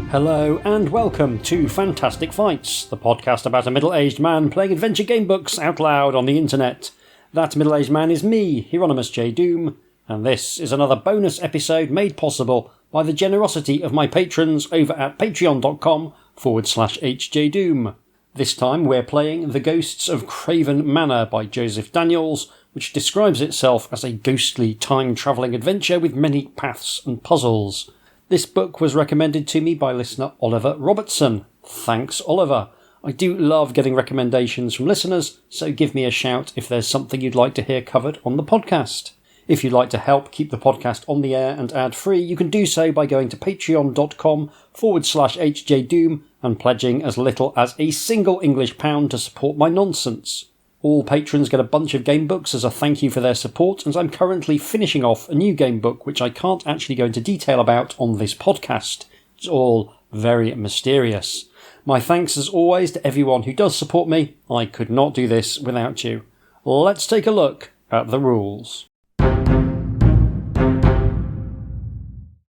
Hello and welcome to Fantastic Fights, the podcast about a middle-aged man playing adventure game books out loud on the internet. That middle-aged man is me, Hieronymus J. Doom, and this is another bonus episode made possible by the generosity of my patrons over at patreon.com/HJDoom. This time we're playing The Ghosts of Craven Manor by Joseph Daniels, which describes itself as a ghostly time-travelling adventure with many paths and puzzles. This book was recommended to me by listener Oliver Robertson. Thanks, Oliver. I do love getting recommendations from listeners, so give me a shout if there's something you'd like to hear covered on the podcast. If you'd like to help keep the podcast on the air and ad-free, you can do so by going to patreon.com/HJDoom and pledging as little as a single English pound to support my nonsense. All patrons get a bunch of game books as a thank you for their support, and I'm currently finishing off a new game book which I can't actually go into detail about on this podcast. It's all very mysterious. My thanks as always to everyone who does support me. I could not do this without you. Let's take a look at the rules.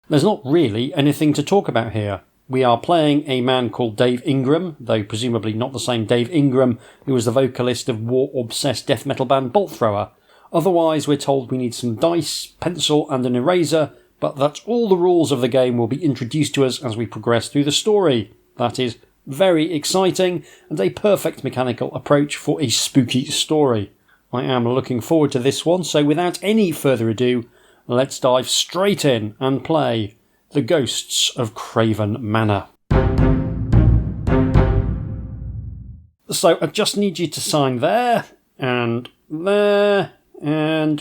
There's not really anything to talk about here. We are playing a man called Dave Ingram, though presumably not the same Dave Ingram who was the vocalist of war-obsessed death metal band Bolt Thrower. Otherwise, we're told we need some dice, pencil and an eraser, but that all the rules of the game will be introduced to us as we progress through the story. That is very exciting and a perfect mechanical approach for a spooky story. I am looking forward to this one, so without any further ado, let's dive straight in and play The Ghosts of Craven Manor. So I just need you to sign there, and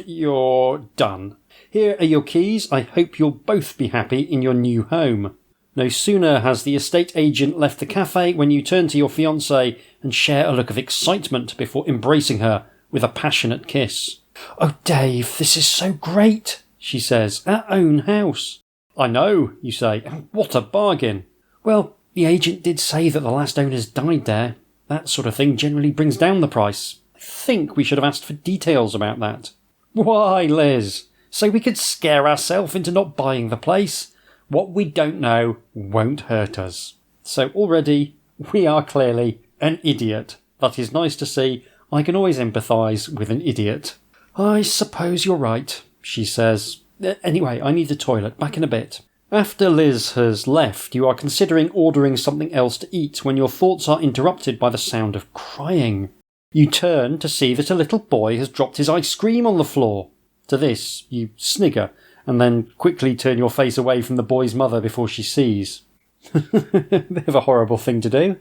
you're done. Here are your keys. I hope you'll both be happy in your new home. No sooner has the estate agent left the cafe when you turn to your fiancée and share a look of excitement before embracing her with a passionate kiss. "Oh, Dave, this is so great," she says. "Our own house." "I know," you say, "and what a bargain." "Well, the agent did say that the last owners died there. That sort of thing generally brings down the price. I think we should have asked for details about that." "Why, Liz? So we could scare ourselves into not buying the place? What we don't know won't hurt us." So already we are clearly an idiot. That is nice to see. I can always empathise with an idiot. "I suppose you're right," she says. "Anyway, I need the toilet. Back in a bit." After Liz has left, you are considering ordering something else to eat when your thoughts are interrupted by the sound of crying. You turn to see that a little boy has dropped his ice cream on the floor. To this, you snigger, and then quickly turn your face away from the boy's mother before she sees. Bit of a horrible thing to do.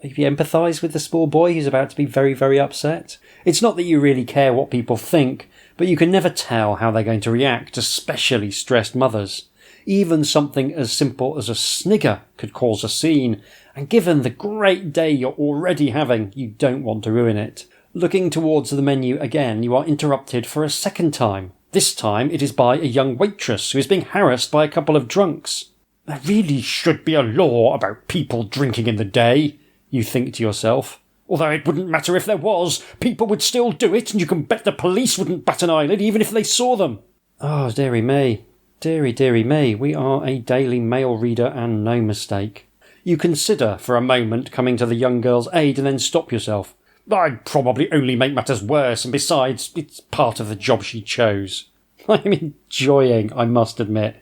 You empathise with the small boy who's about to be very, very upset. It's not that you really care what people think, but you can never tell how they're going to react, especially stressed mothers. Even something as simple as a snigger could cause a scene, and given the great day you're already having, you don't want to ruin it. Looking towards the menu again, you are interrupted for a second time. This time it is by a young waitress who is being harassed by a couple of drunks. "There really should be a law about people drinking in the day," you think to yourself. "Although it wouldn't matter if there was, people would still do it, and you can bet the police wouldn't bat an eyelid even if they saw them." Oh, dearie me. Dearie, dearie me. We are a Daily Mail reader and no mistake. You consider for a moment coming to the young girl's aid and then stop yourself. "I'd probably only make matters worse, and besides, it's part of the job she chose." I'm enjoying, I must admit,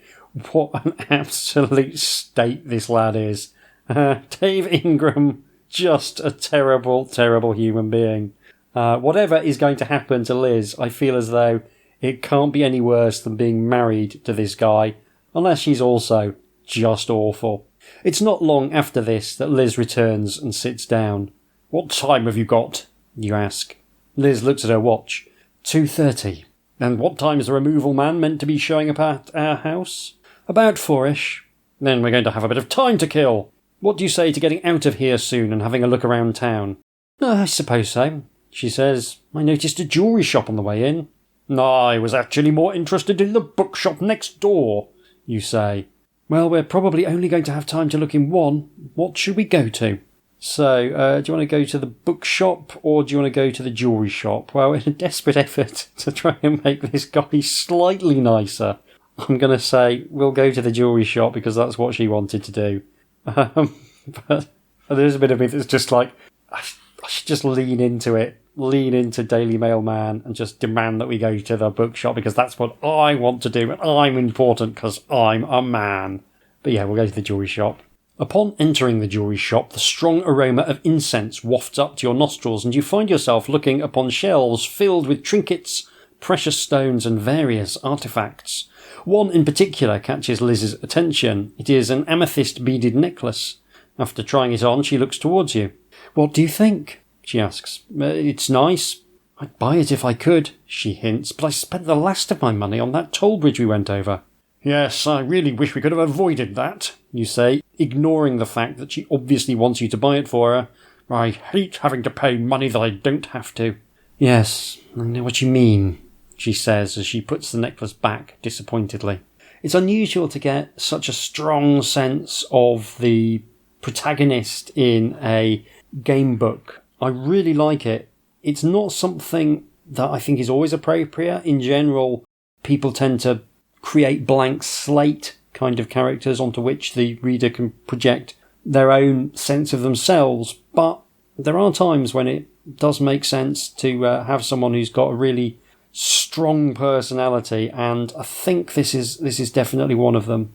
what an absolute state this lad is. Dave Ingram, just a terrible, terrible human being. Whatever is going to happen to Liz, I feel as though it can't be any worse than being married to this guy, unless she's also just awful. It's not long after this that Liz returns and sits down. "What time have you got?" you ask. Liz looks at her watch. 2:30. "And what time is the removal man meant to be showing up at our house?" "About 4ish. "Then we're going to have a bit of time to kill. What do you say to getting out of here soon and having a look around town?" "I suppose so," she says. "I noticed a jewellery shop on the way in." "I was actually more interested in the bookshop next door," you say. "Well, we're probably only going to have time to look in one. What should we go to?" So, do you want to go to the bookshop or do you want to go to the jewellery shop? Well, in a desperate effort to try and make this guy slightly nicer, I'm going to say we'll go to the jewellery shop because that's what she wanted to do. But there's a bit of me that's just like, I should just lean into it. Lean into Daily Mail Man and just demand that we go to the bookshop because that's what I want to do and I'm important because I'm a man. But yeah, we'll go to the jewellery shop. Upon entering the jewellery shop, the strong aroma of incense wafts up to your nostrils and you find yourself looking upon shelves filled with trinkets, precious stones and various artefacts. One in particular catches Liz's attention. It is an amethyst beaded necklace. After trying it on, she looks towards you. "What do you think?" she asks. "It's nice. I'd buy it if I could," she hints, "but I spent the last of my money on that toll bridge we went over." "Yes, I really wish we could have avoided that," you say, ignoring the fact that she obviously wants you to buy it for her. "I hate having to pay money that I don't have to." "Yes, I know what you mean," she says as she puts the necklace back disappointedly. It's unusual to get such a strong sense of the protagonist in a game book. I really like it. It's not something that I think is always appropriate. In general, people tend to create blank slate kind of characters onto which the reader can project their own sense of themselves, but there are times when it does make sense to have someone who's got a really strong personality, and I think this is definitely one of them.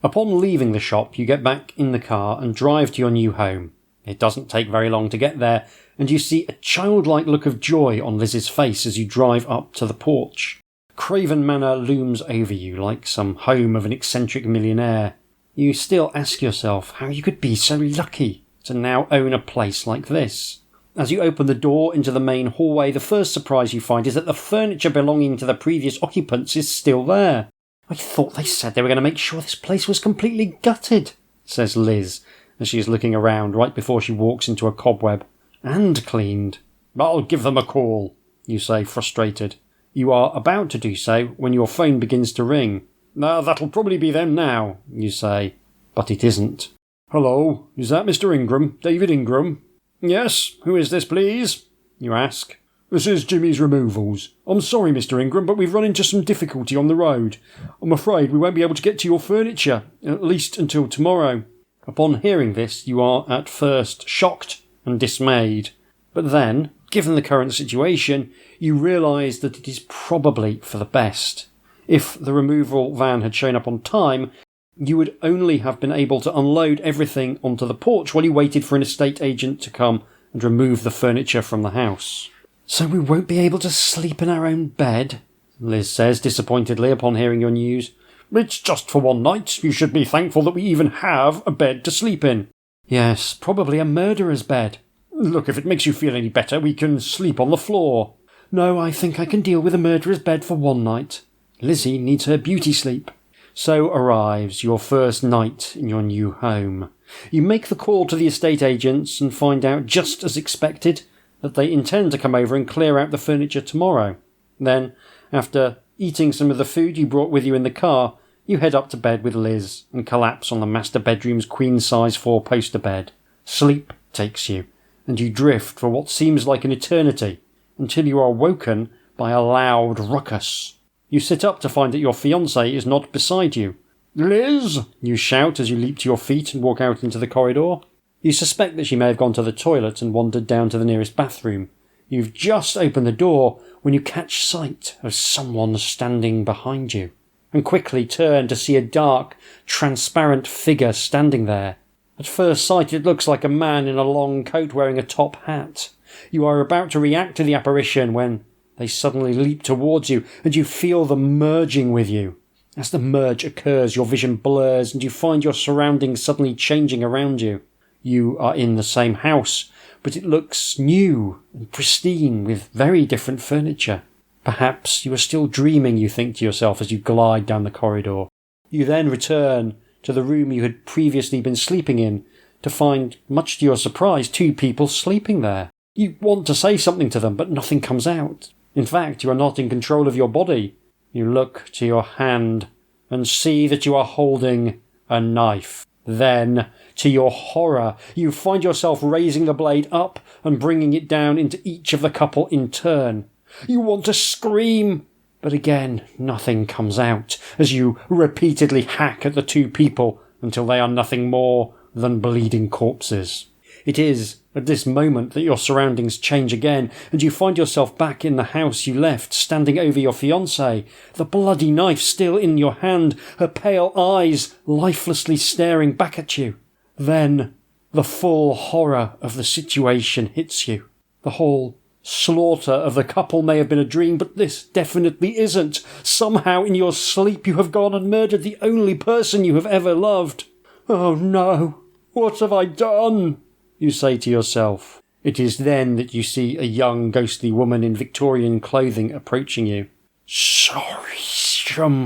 Upon leaving the shop, you get back in the car and drive to your new home. It doesn't take very long to get there, and you see a childlike look of joy on Liz's face as you drive up to the porch. Craven Manor looms over you like some home of an eccentric millionaire. You still ask yourself how you could be so lucky to now own a place like this. As you open the door into the main hallway, the first surprise you find is that the furniture belonging to the previous occupants is still there. "I thought they said they were going to make sure this place was completely gutted," says Liz, as she is looking around right before she walks into a cobweb. "And cleaned." "I'll give them a call," you say, frustrated. You are about to do so when your phone begins to ring. "That'll probably be them now," you say, but it isn't. "Hello, is that Mr. Ingram? David Ingram?" "Yes, who is this, please?" you ask. "This is Jimmy's Removals. I'm sorry, Mr. Ingram, but we've run into some difficulty on the road. I'm afraid we won't be able to get to your furniture, at least until tomorrow." Upon hearing this, you are at first shocked and dismayed, but then, given the current situation, you realise that it is probably for the best. If the removal van had shown up on time, you would only have been able to unload everything onto the porch while you waited for an estate agent to come and remove the furniture from the house. "So we won't be able to sleep in our own bed?" Liz says disappointedly upon hearing your news. "It's just for one night. You should be thankful that we even have a bed to sleep in." "Yes, probably a murderer's bed." "Look, if it makes you feel any better, we can sleep on the floor." "No, I think I can deal with a murderer's bed for one night. Lizzie needs her beauty sleep." So arrives your first night in your new home. You make the call to the estate agents and find out, just as expected, that they intend to come over and clear out the furniture tomorrow. Then, after eating some of the food you brought with you in the car, you head up to bed with Liz and collapse on the master bedroom's queen-size four-poster bed. Sleep takes you, and you drift for what seems like an eternity, until you are woken by a loud ruckus. You sit up to find that your fiancée is not beside you. "Liz!" you shout as you leap to your feet and walk out into the corridor. You suspect that she may have gone to the toilet and wandered down to the nearest bathroom. You've just opened the door when you catch sight of someone standing behind you, and quickly turn to see a dark, transparent figure standing there. At first sight it looks like a man in a long coat wearing a top hat. You are about to react to the apparition when they suddenly leap towards you, and you feel them merging with you. As the merge occurs, your vision blurs, and you find your surroundings suddenly changing around you. You are in the same house, but it looks new and pristine with very different furniture. Perhaps you are still dreaming, you think to yourself as you glide down the corridor. You then return to the room you had previously been sleeping in to find, much to your surprise, two people sleeping there. You want to say something to them, but nothing comes out. In fact, you are not in control of your body. You look to your hand and see that you are holding a knife. Then, to your horror, you find yourself raising the blade up and bringing it down into each of the couple in turn. You want to scream, But again, nothing comes out as you repeatedly hack at the two people until they are nothing more than bleeding corpses. It is at this moment that your surroundings change again, and you find yourself back in the house you left, standing over your fiancée, the bloody knife still in your hand, her pale eyes lifelessly staring back at you. Then the full horror of the situation hits you. The whole slaughter of the couple may have been a dream, but this definitely isn't. Somehow in your sleep you have gone and murdered the only person you have ever loved. Oh no, what have I done? You say to yourself. It is then that you see a young ghostly woman in Victorian clothing approaching you. Sorry,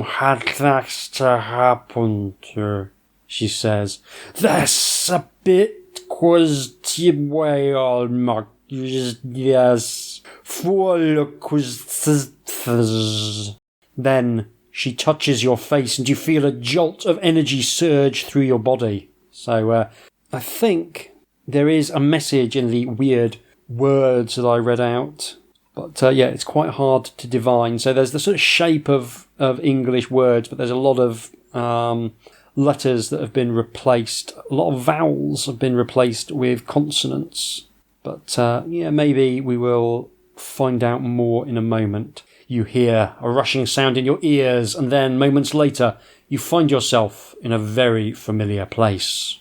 had that to happen to, she says. That's a bit was the way all my yes. Then she touches your face and you feel a jolt of energy surge through your body. So I think there is a message in the weird words that I read out. But yeah, it's quite hard to divine. So there's the sort of shape of English words, but there's a lot of letters that have been replaced. A lot of vowels have been replaced with consonants. But yeah, maybe we will find out more in a moment. You hear a rushing sound in your ears, and then moments later, you find yourself in a very familiar place.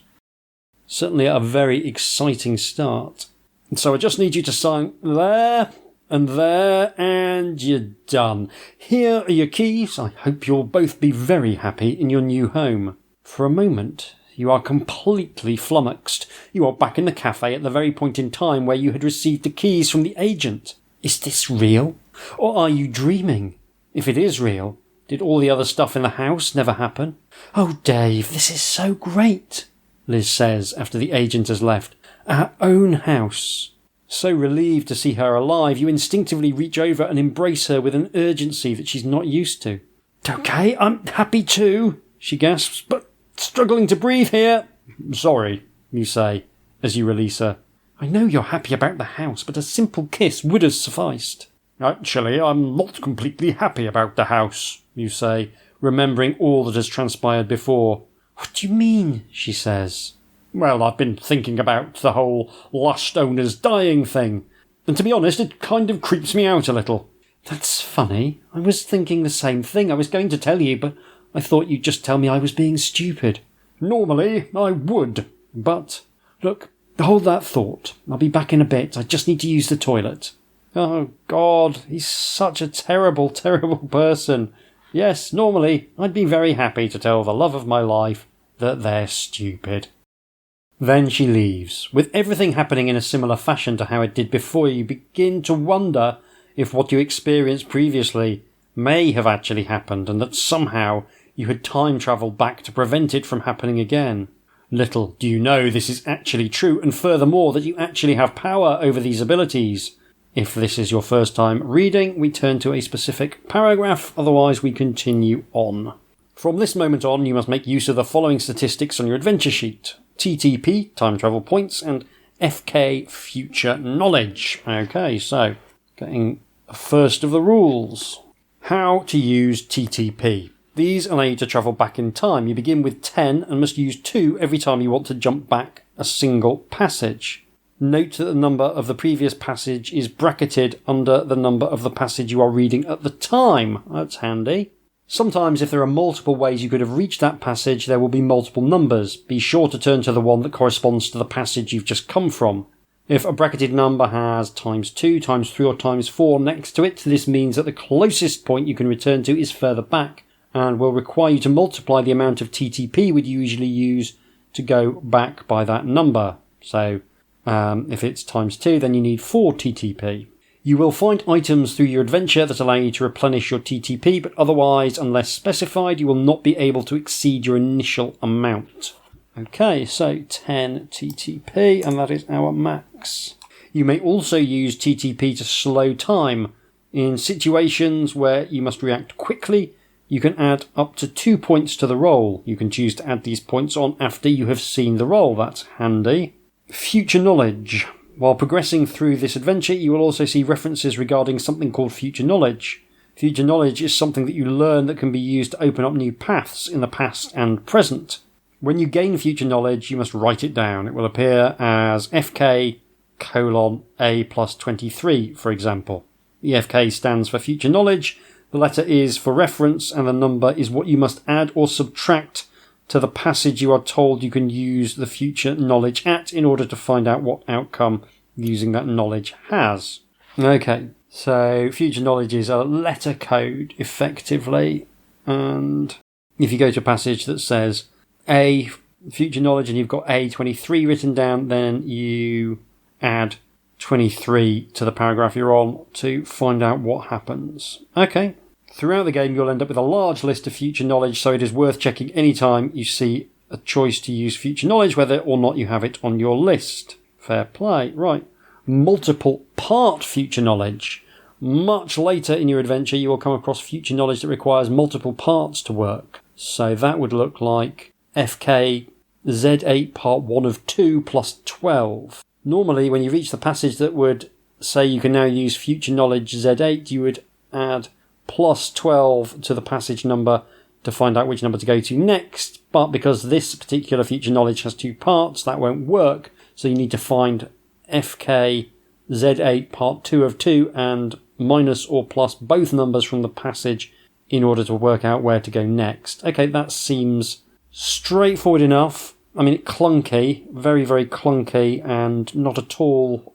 Certainly a very exciting start. And so I just need you to sign there and you're done. Here are your keys. I hope you'll both be very happy in your new home. For a moment, you are completely flummoxed. You are back in the cafe at the very point in time where you had received the keys from the agent. Is this real? Or are you dreaming? If it is real, did all the other stuff in the house never happen? Oh, Dave, this is so great, Liz says after the agent has left. Our own house. So relieved to see her alive, you instinctively reach over and embrace her with an urgency that she's not used to. Okay, I'm happy too, she gasps, but struggling to breathe here. Sorry, you say, as you release her. I know you're happy about the house, but a simple kiss would have sufficed. Actually, I'm not completely happy about the house, you say, remembering all that has transpired before. What do you mean, she says. Well, I've been thinking about the whole last owner's dying thing, and to be honest, it kind of creeps me out a little. That's funny. I was thinking the same thing. I was going to tell you, but I thought you'd just tell me I was being stupid. Normally, I would, but... Look, hold that thought. I'll be back in a bit. I just need to use the toilet. Oh, God, he's such a terrible, terrible person. Yes, normally, I'd be very happy to tell the love of my life that they're stupid. Then she leaves. With everything happening in a similar fashion to how it did before, you begin to wonder if what you experienced previously may have actually happened and that somehow you had time travelled back to prevent it from happening again. Little do you know this is actually true, and furthermore that you actually have power over these abilities. If this is your first time reading, we turn to a specific paragraph, otherwise we continue on. From this moment on, you must make use of the following statistics on your adventure sheet. TTP, time travel points, and FK, future knowledge. Okay, so getting the first of the rules. How to use TTP. These allow you to travel back in time. You begin with 10 and must use 2 every time you want to jump back a single passage. Note that the number of the previous passage is bracketed under the number of the passage you are reading at the time. That's handy. Sometimes if there are multiple ways you could have reached that passage, there will be multiple numbers. Be sure to turn to the one that corresponds to the passage you've just come from. If a bracketed number has ×2, ×3 or ×4 next to it, this means that the closest point you can return to is further back and will require you to multiply the amount of TTP we'd usually use to go back by that number. So if it's ×2, then you need 4 TTP. You will find items through your adventure that allow you to replenish your TTP, but otherwise, unless specified, you will not be able to exceed your initial amount. Okay, so 10 TTP, and that is our max. You may also use TTP to slow time. In situations where you must react quickly, you can add up to 2 points to the roll. You can choose to add these points on after you have seen the roll. That's handy. Future knowledge. While progressing through this adventure, you will also see references regarding something called future knowledge. Future knowledge is something that you learn that can be used to open up new paths in the past and present. When you gain future knowledge, you must write it down. It will appear as FK A plus 23, for example. The FK stands for future knowledge, the letter is for reference, and the number is what you must add or subtract to the passage you are told you can use the future knowledge at in order to find out what outcome using that knowledge has. Okay, so future knowledge is a letter code, effectively, and if you go to a passage that says A, future knowledge, and you've got A23 written down, then you add 23 to the paragraph you're on to find out what happens. Okay. Throughout the game, you'll end up with a large list of future knowledge, so it is worth checking any time you see a choice to use future knowledge, whether or not you have it on your list. Fair play. Right. Multiple part future knowledge. Much later in your adventure, you will come across future knowledge that requires multiple parts to work. So that would look like FK Z8 part 1 of 2 plus 12. Normally, when you reach the passage that would say you can now use future knowledge Z8, you would add plus 12 to the passage number to find out which number to go to next, but because this particular future knowledge has 2 parts, that won't work, so you need to find FK Z8 part 2 of 2 and minus or plus both numbers from the passage in order to work out where to go next. Okay, that seems straightforward enough. I mean, clunky, very, very clunky, and not at all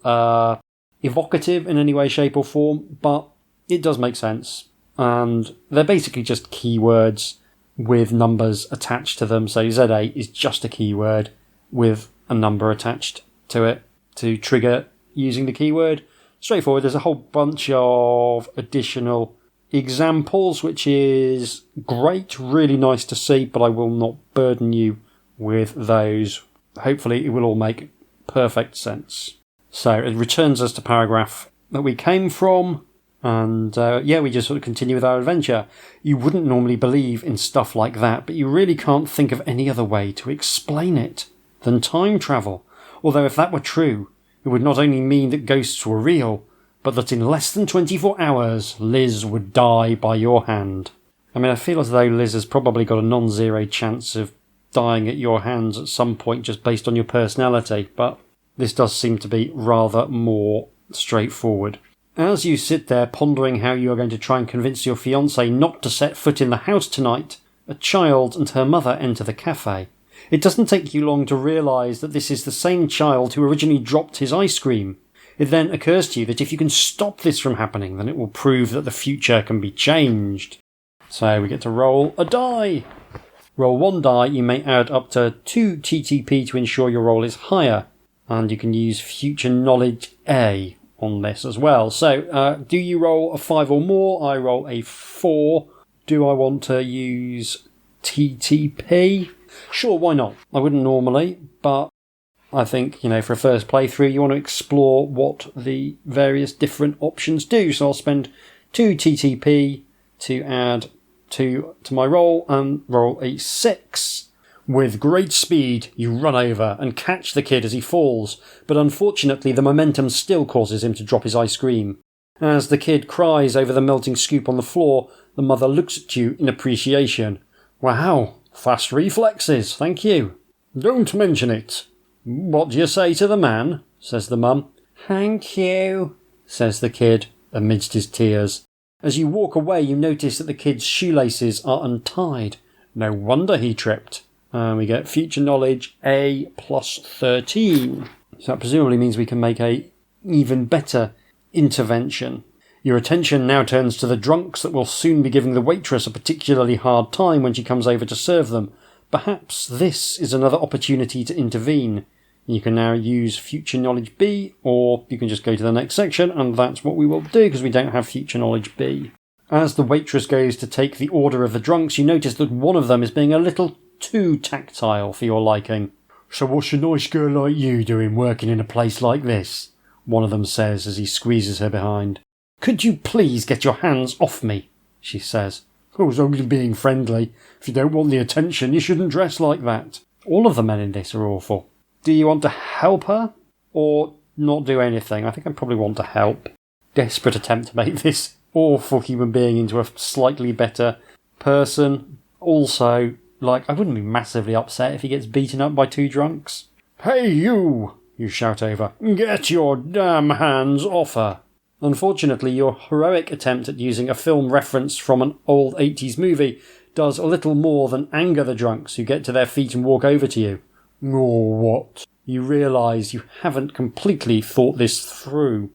evocative in any way, shape or form, but it does make sense. And they're basically just keywords with numbers attached to them. So Z8 is just a keyword with a number attached to it to trigger using the keyword. Straightforward. There's a whole bunch of additional examples, which is great, really nice to see, but I will not burden you with those. Hopefully it will all make perfect sense. So it returns us to paragraph that we came from. And we just sort of continue with our adventure. You wouldn't normally believe in stuff like that, but you really can't think of any other way to explain it than time travel. Although if that were true, it would not only mean that ghosts were real, but that in less than 24 hours, Liz would die by your hand. I mean, I feel as though Liz has probably got a non-zero chance of dying at your hands at some point just based on your personality, but this does seem to be rather more straightforward. As you sit there pondering how you are going to try and convince your fiancé not to set foot in the house tonight, a child and her mother enter the cafe. It doesn't take you long to realise that this is the same child who originally dropped his ice cream. It then occurs to you that if you can stop this from happening, then it will prove that the future can be changed. So we get to roll a die. Roll 1 die, you may add up to 2 TTP to ensure your roll is higher, and you can use future knowledge A on this as well. So, do you roll a 5 or more? I roll a 4. Do I want to use TTP? Sure, why not? I wouldn't normally, but I think, for a first playthrough, you want to explore what the various different options do. So I'll spend 2 TTP to add 2 to my roll and roll a 6. With great speed, you run over and catch the kid as he falls, but unfortunately the momentum still causes him to drop his ice cream. As the kid cries over the melting scoop on the floor, the mother looks at you in appreciation. Wow, fast reflexes, thank you. Don't mention it. What do you say to the man? Says the mum. Thank you, says the kid amidst his tears. As you walk away, you notice that the kid's shoelaces are untied. No wonder he tripped. And we get future knowledge A plus 13. So that presumably means we can make a even better intervention. Your attention now turns to the drunks that will soon be giving the waitress a particularly hard time when she comes over to serve them. Perhaps this is another opportunity to intervene. You can now use future knowledge B, or you can just go to the next section, and that's what we will do because we don't have future knowledge B. As the waitress goes to take the order of the drunks, you notice that one of them is being a little too tactile for your liking. So what's a nice girl like you doing working in a place like this? One of them says as he squeezes her behind. Could you please get your hands off me? She says. I was only being friendly. If you don't want the attention, you shouldn't dress like that. All of the men in this are awful. Do you want to help her? Or not do anything? I think I probably want to help. Desperate attempt to make this awful human being into a slightly better person. Also, I wouldn't be massively upset if he gets beaten up by two drunks. "Hey, you!" you shout over. "Get your damn hands off her!" Unfortunately, your heroic attempt at using a film reference from an old 80s movie does a little more than anger the drunks who get to their feet and walk over to you. Or what? You realise you haven't completely thought this through.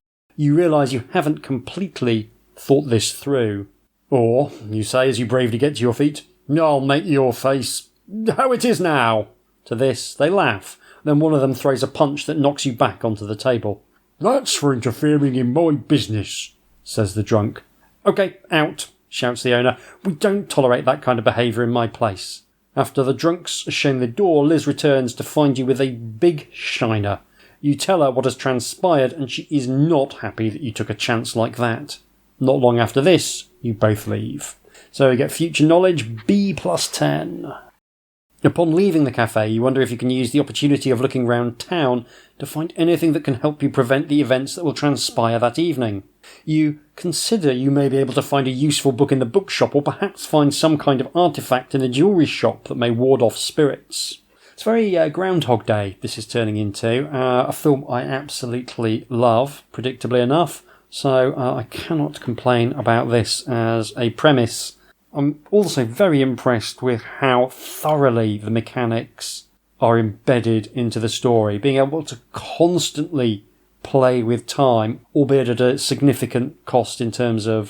Or, you say as you bravely get to your feet, "I'll make your face how it is now." To this, they laugh. Then one of them throws a punch that knocks you back onto the table. "That's for interfering in my business," says the drunk. "OK, out," shouts the owner. "We don't tolerate that kind of behaviour in my place." After the drunks are shown the door, Liz returns to find you with a big shiner. You tell her what has transpired and she is not happy that you took a chance like that. Not long after this, you both leave. So you get future knowledge B plus 10. Upon leaving the cafe, you wonder if you can use the opportunity of looking round town to find anything that can help you prevent the events that will transpire that evening. You consider you may be able to find a useful book in the bookshop, or perhaps find some kind of artefact in a jewellery shop that may ward off spirits. It's very Groundhog Day this is turning into, a film I absolutely love, predictably enough, so I cannot complain about this as a premise. I'm also very impressed with how thoroughly the mechanics are embedded into the story. Being able to constantly play with time, albeit at a significant cost in terms of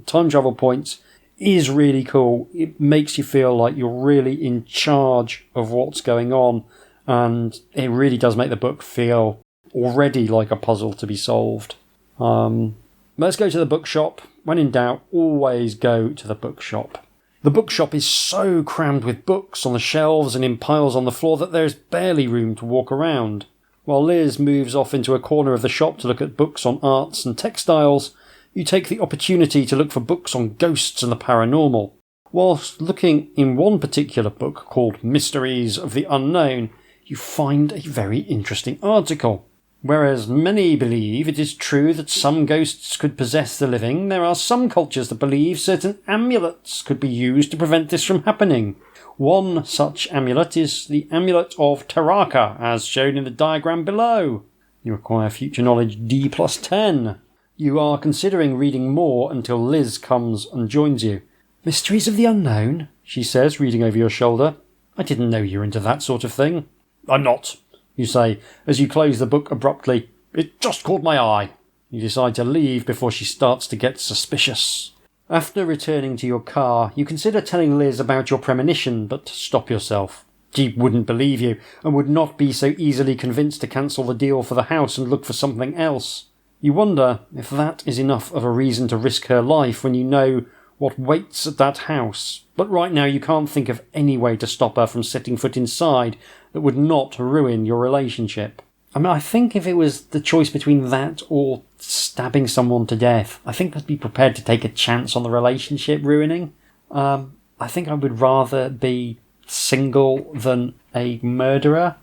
time travel points, is really cool. It makes you feel like you're really in charge of what's going on, and it really does make the book feel already like a puzzle to be solved. Let's go to the bookshop. When in doubt, always go to the bookshop. The bookshop is so crammed with books on the shelves and in piles on the floor that there's barely room to walk around. While Liz moves off into a corner of the shop to look at books on arts and textiles, you take the opportunity to look for books on ghosts and the paranormal. Whilst looking in one particular book called Mysteries of the Unknown, you find a very interesting article. Whereas many believe it is true that some ghosts could possess the living, there are some cultures that believe certain amulets could be used to prevent this from happening. One such amulet is the Amulet of Taraka, as shown in the diagram below. You acquire future knowledge D plus 10. You are considering reading more until Liz comes and joins you. "Mysteries of the Unknown?" she says, reading over your shoulder. "I didn't know you were into that sort of thing." "I'm not," you say, as you close the book abruptly. "It just caught my eye." You decide to leave before she starts to get suspicious. After returning to your car, you consider telling Liz about your premonition, but stop yourself. She wouldn't believe you, and would not be so easily convinced to cancel the deal for the house and look for something else. You wonder if that is enough of a reason to risk her life when you know what waits at that house, but right now you can't think of any way to stop her from setting foot inside that would not ruin your relationship. I think if it was the choice between that or stabbing someone to death, I think I'd be prepared to take a chance on the relationship ruining. I think I would rather be single than a murderer,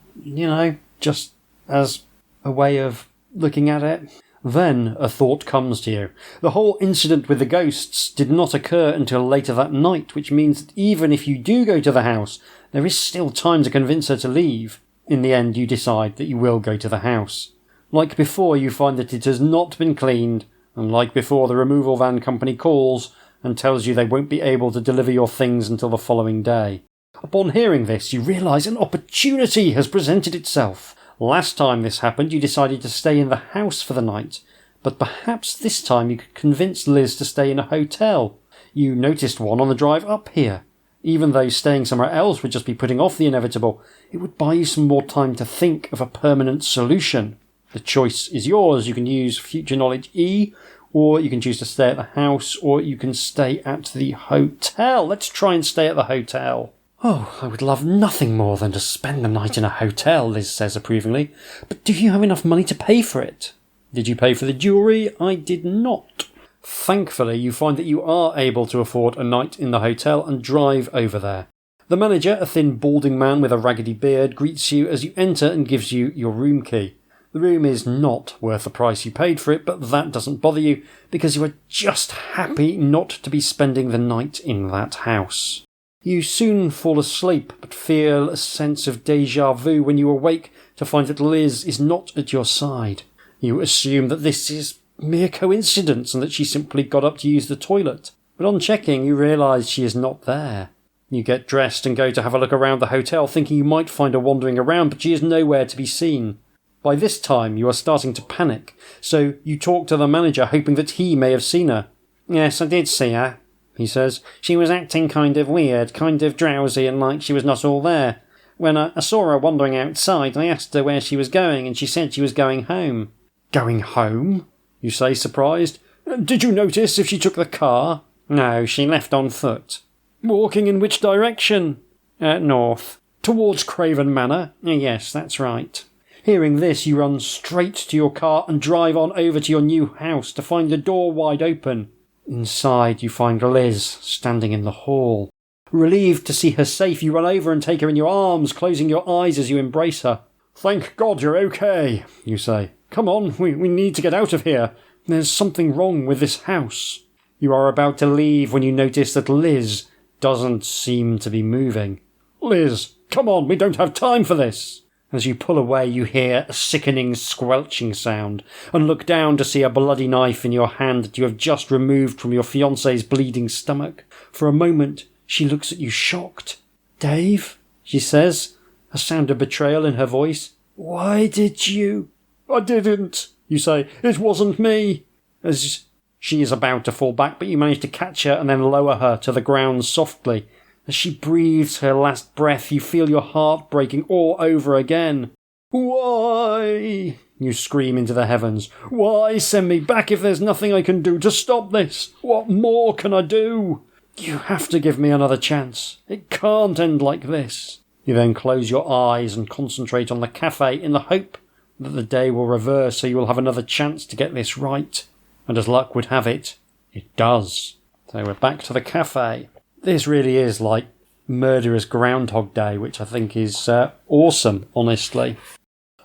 just as a way of looking at it. Then a thought comes to you. The whole incident with the ghosts did not occur until later that night, which means that even if you do go to the house, there is still time to convince her to leave. In the end, you decide that you will go to the house. Like before, you find that it has not been cleaned, and like before, the removal van company calls and tells you they won't be able to deliver your things until the following day. Upon hearing this, you realise an opportunity has presented itself. Last time this happened, you decided to stay in the house for the night, but perhaps this time you could convince Liz to stay in a hotel. You noticed one on the drive up here. Even though staying somewhere else would just be putting off the inevitable, it would buy you some more time to think of a permanent solution. The choice is yours. You can use future knowledge E, or you can choose to stay at the house, or you can stay at the hotel. Let's try and stay at the hotel. "Oh, I would love nothing more than to spend the night in a hotel," Liz says approvingly. "But do you have enough money to pay for it?" "Did you pay for the jewellery?" "I did not." Thankfully, you find that you are able to afford a night in the hotel and drive over there. The manager, a thin balding man with a raggedy beard, greets you as you enter and gives you your room key. The room is not worth the price you paid for it, but that doesn't bother you because you are just happy not to be spending the night in that house. You soon fall asleep, but feel a sense of déjà vu when you awake to find that Liz is not at your side. You assume that this is mere coincidence and that she simply got up to use the toilet. But on checking, you realise she is not there. You get dressed and go to have a look around the hotel, thinking you might find her wandering around, but she is nowhere to be seen. By this time, you are starting to panic, so you talk to the manager, hoping that he may have seen her. "Yes, I did see her," he says. "She was acting kind of weird, kind of drowsy, and like she was not all there. When I saw her wandering outside, I asked her where she was going, and she said she was going home." "Going home?" you say, surprised. "Did you notice if she took the car?" "No, she left on foot." "Walking in which direction?" "North." "Towards Craven Manor?" "Yes, that's right." Hearing this, you run straight to your car and drive on over to your new house to find the door wide open. Inside, you find Liz standing in the hall. Relieved to see her safe, you run over and take her in your arms, closing your eyes as you embrace her. "Thank God you're okay," you say. "Come on, we need to get out of here. There's something wrong with this house." You are about to leave when you notice that Liz doesn't seem to be moving. "Liz, come on, we don't have time for this." As you pull away, you hear a sickening squelching sound and look down to see a bloody knife in your hand that you have just removed from your fiancé's bleeding stomach. For a moment, she looks at you shocked. "Dave," she says, a sound of betrayal in her voice. "Why did you—" "I didn't," you say. "It wasn't me." As she is about to fall back, but you manage to catch her and then lower her to the ground softly. As she breathes her last breath, you feel your heart breaking all over again. "Why?" you scream into the heavens. "Why send me back if there's nothing I can do to stop this? What more can I do? You have to give me another chance. It can't end like this." You then close your eyes and concentrate on the cafe in the hope that the day will reverse so you will have another chance to get this right. And as luck would have it, it does. So we're back to the cafe. This really is like murderous Groundhog Day, which I think is awesome, honestly.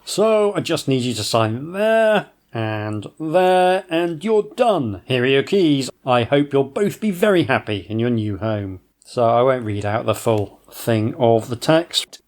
So I just need you to sign there, and you're done. Here are your keys. I hope you'll both be very happy in your new home. So I won't read out the full thing of the text.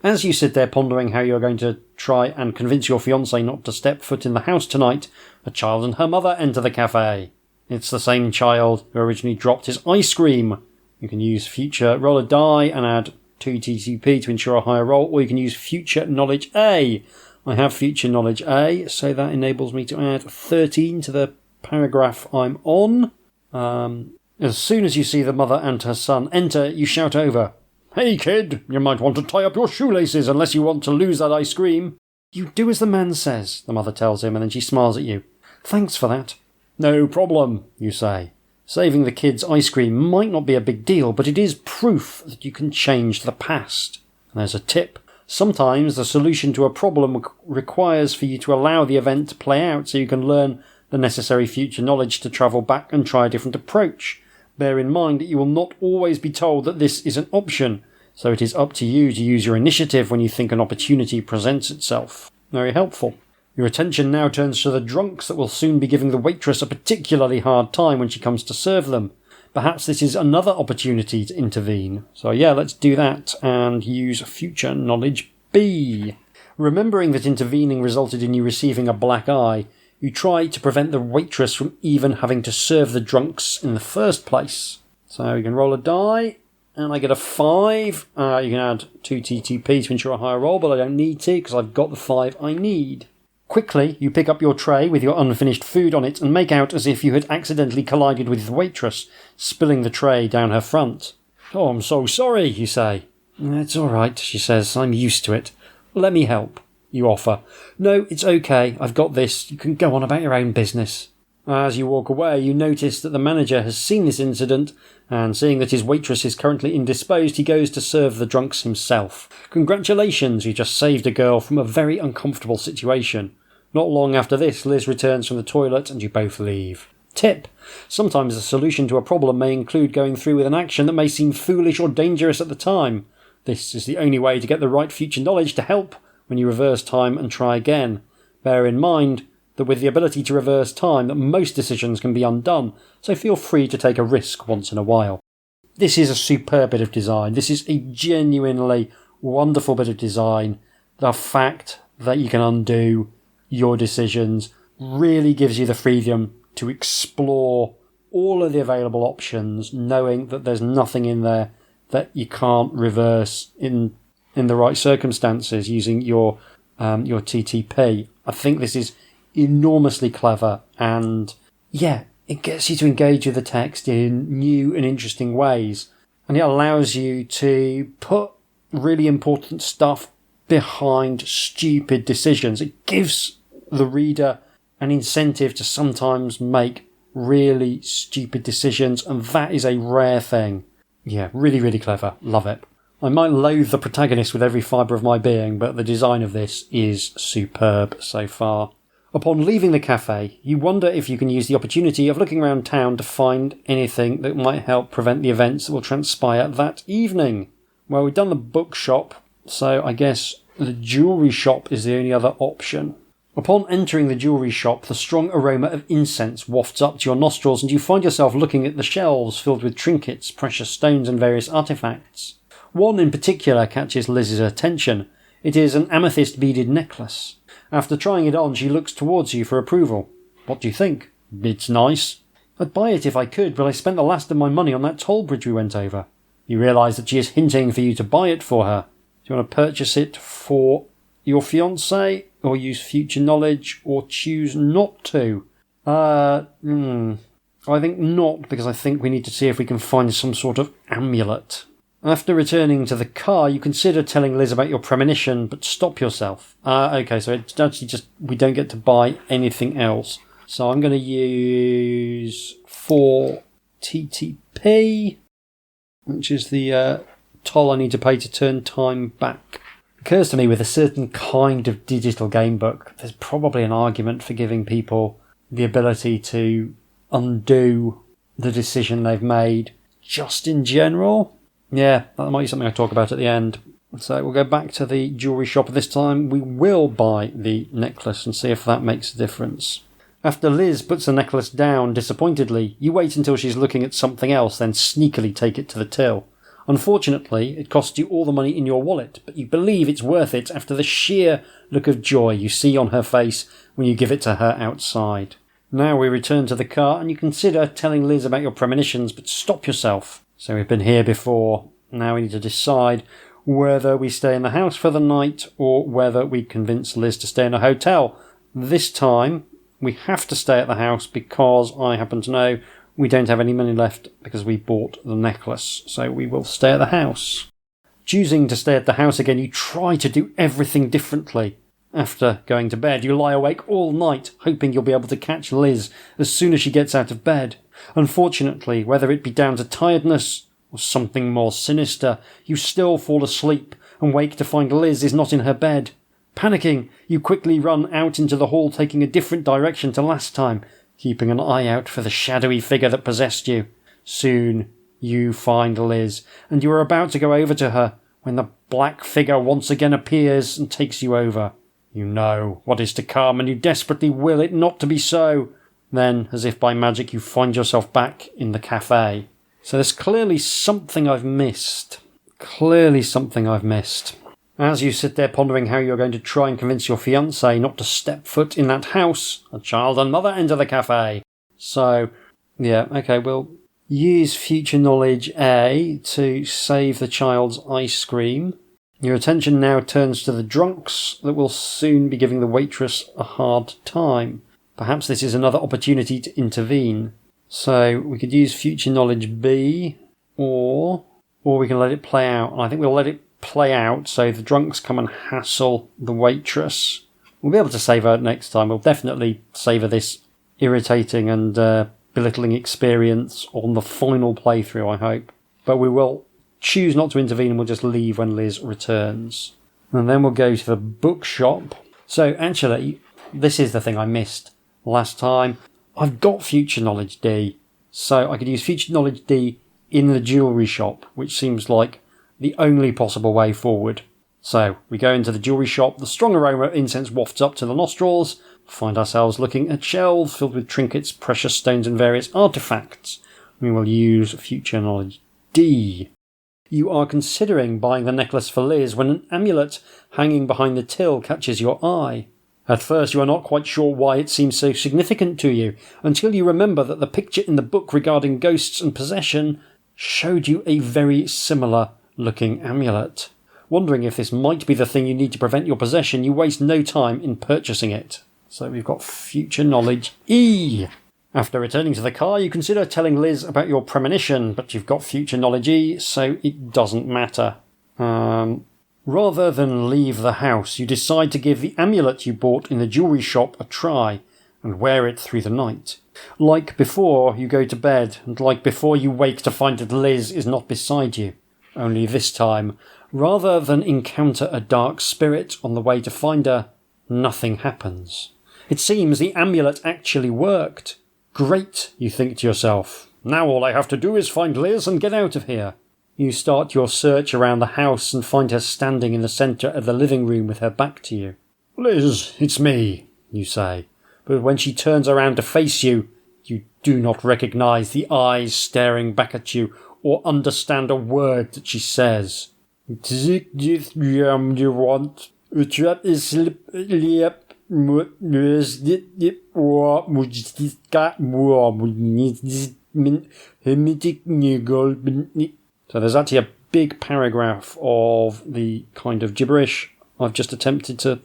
As you sit there pondering how you're going to try and convince your fiancée not to step foot in the house tonight, a child and her mother enter the cafe. It's the same child who originally dropped his ice cream. You can use future roll a die and add 2 TTP to ensure a higher roll, or you can use future knowledge A. I have future knowledge A, so that enables me to add 13 to the paragraph I'm on. As soon as you see the mother and her son enter, you shout over, "Hey kid, you might want to tie up your shoelaces unless you want to lose that ice cream." "You do as the man says," the mother tells him, and then she smiles at you. "Thanks for that." "No problem," you say. Saving the kids' ice cream might not be a big deal, but it is proof that you can change the past. And there's a tip. Sometimes the solution to a problem requires for you to allow the event to play out so you can learn the necessary future knowledge to travel back and try a different approach. Bear in mind that you will not always be told that this is an option, so it is up to you to use your initiative when you think an opportunity presents itself. Very helpful. Your attention now turns to the drunks that will soon be giving the waitress a particularly hard time when she comes to serve them. Perhaps this is another opportunity to intervene. So yeah, let's do that and use future knowledge B. Remembering that intervening resulted in you receiving a black eye, you try to prevent the waitress from even having to serve the drunks in the first place. So you can roll a die, and I get a 5. You can add 2 TTP to ensure a higher roll, but I don't need to because I've got the 5 I need. Quickly, you pick up your tray with your unfinished food on it and make out as if you had accidentally collided with the waitress, spilling the tray down her front. "Oh, I'm so sorry," you say. "It's all right," she says. "I'm used to it. Let me help," you offer. "No, it's okay. I've got this. You can go on about your own business." As you walk away, you notice that the manager has seen this incident, and seeing that his waitress is currently indisposed, he goes to serve the drunks himself. "Congratulations, you just saved a girl from a very uncomfortable situation." Not long after this, Liz returns from the toilet and you both leave. Tip: sometimes the solution to a problem may include going through with an action that may seem foolish or dangerous at the time. This is the only way to get the right future knowledge to help when you reverse time and try again. Bear in mind that with the ability to reverse time, that most decisions can be undone, so feel free to take a risk once in a while. This is a superb bit of design. This is a genuinely wonderful bit of design. The fact that you can undo your decisions really gives you the freedom to explore all of the available options, knowing that there's nothing in there that you can't reverse in the right circumstances using your TTP. I think this is enormously clever, and yeah, it gets you to engage with the text in new and interesting ways, and it allows you to put really important stuff behind stupid decisions. It gives the reader an incentive to sometimes make really stupid decisions, and that is a rare thing. Yeah, really, really clever. Love it. I might loathe the protagonist with every fibre of my being, but the design of this is superb so far. Upon leaving the cafe, you wonder if you can use the opportunity of looking around town to find anything that might help prevent the events that will transpire that evening. Well, we've done the bookshop, so I guess the jewellery shop is the only other option. Upon entering the jewellery shop, the strong aroma of incense wafts up to your nostrils, and you find yourself looking at the shelves filled with trinkets, precious stones and various artefacts. One in particular catches Liz's attention. It is an amethyst beaded necklace. After trying it on, she looks towards you for approval. What do you think? It's nice. I'd buy it if I could, but I spent the last of my money on that toll bridge we went over. You realise that she is hinting for you to buy it for her. Do you want to purchase it for your fiancé, or use future knowledge, or choose not to? I think not, because I think we need to see if we can find some sort of amulet. After returning to the car, you consider telling Liz about your premonition, but stop yourself. Okay, so it's actually just, we don't get to buy anything else. So I'm going to use 4 TTP, which is the toll I need to pay to turn time back. It occurs to me with a certain kind of digital gamebook, there's probably an argument for giving people the ability to undo the decision they've made just in general. Yeah, that might be something I talk about at the end. So we'll go back to the jewellery shop. This time we will buy the necklace and see if that makes a difference. After Liz puts the necklace down disappointedly, you wait until she's looking at something else, then sneakily take it to the till. Unfortunately, it costs you all the money in your wallet, but you believe it's worth it after the sheer look of joy you see on her face when you give it to her outside. Now we return to the car, and you consider telling Liz about your premonitions, but stop yourself. So we've been here before. Now we need to decide whether we stay in the house for the night or whether we convince Liz to stay in a hotel. This time we have to stay at the house because I happen to know we don't have any money left because we bought the necklace. So we will stay at the house. Choosing to stay at the house again, you try to do everything differently. After going to bed, you lie awake all night, hoping you'll be able to catch Liz as soon as she gets out of bed. Unfortunately, whether it be down to tiredness or something more sinister, you still fall asleep and wake to find Liz is not in her bed. Panicking, you quickly run out into the hall, taking a different direction to last time, keeping an eye out for the shadowy figure that possessed you. Soon, you find Liz, and you are about to go over to her when the black figure once again appears and takes you over. You know what is to come, and you desperately will it not to be so. Then, as if by magic, you find yourself back in the cafe. So there's clearly something I've missed. As you sit there pondering how you're going to try and convince your fiancé not to step foot in that house, a child and mother enter the cafe. So, yeah, okay, we'll use future knowledge A to save the child's ice cream. Your attention now turns to the drunks that will soon be giving the waitress a hard time. Perhaps this is another opportunity to intervene. So we could use future knowledge B, or we can let it play out. And I think we'll let it play out so the drunks come and hassle the waitress. We'll be able to save her next time. We'll definitely save her this irritating and belittling experience on the final playthrough, I hope. But we will choose not to intervene and we'll just leave when Liz returns. And then we'll go to the bookshop. So actually, this is the thing I missed last time. I've got future knowledge D, so I could use future knowledge D in the jewellery shop, which seems like the only possible way forward. So, we go into the jewellery shop, the strong aroma of incense wafts up to the nostrils, find ourselves looking at shelves filled with trinkets, precious stones and various artefacts. We will use future knowledge D. You are considering buying the necklace for Liz when an amulet hanging behind the till catches your eye. At first you are not quite sure why it seems so significant to you, until you remember that the picture in the book regarding ghosts and possession showed you a very similar looking amulet. Wondering if this might be the thing you need to prevent your possession, you waste no time in purchasing it. So we've got future knowledge E. After returning to the car, you consider telling Liz about your premonition, but you've got future knowledge E, so it doesn't matter. Rather than leave the house, you decide to give the amulet you bought in the jewellery shop a try and wear it through the night. Like before, you go to bed, and like before, you wake to find that Liz is not beside you. Only this time, rather than encounter a dark spirit on the way to find her, nothing happens. It seems the amulet actually worked. Great, you think to yourself. Now all I have to do is find Liz and get out of here. You start your search around the house and find her standing in the centre of the living room with her back to you. Liz, it's me, you say. But when she turns around to face you, you do not recognise the eyes staring back at you or understand a word that she says. You want? So there's actually a big paragraph of the kind of gibberish I've just attempted to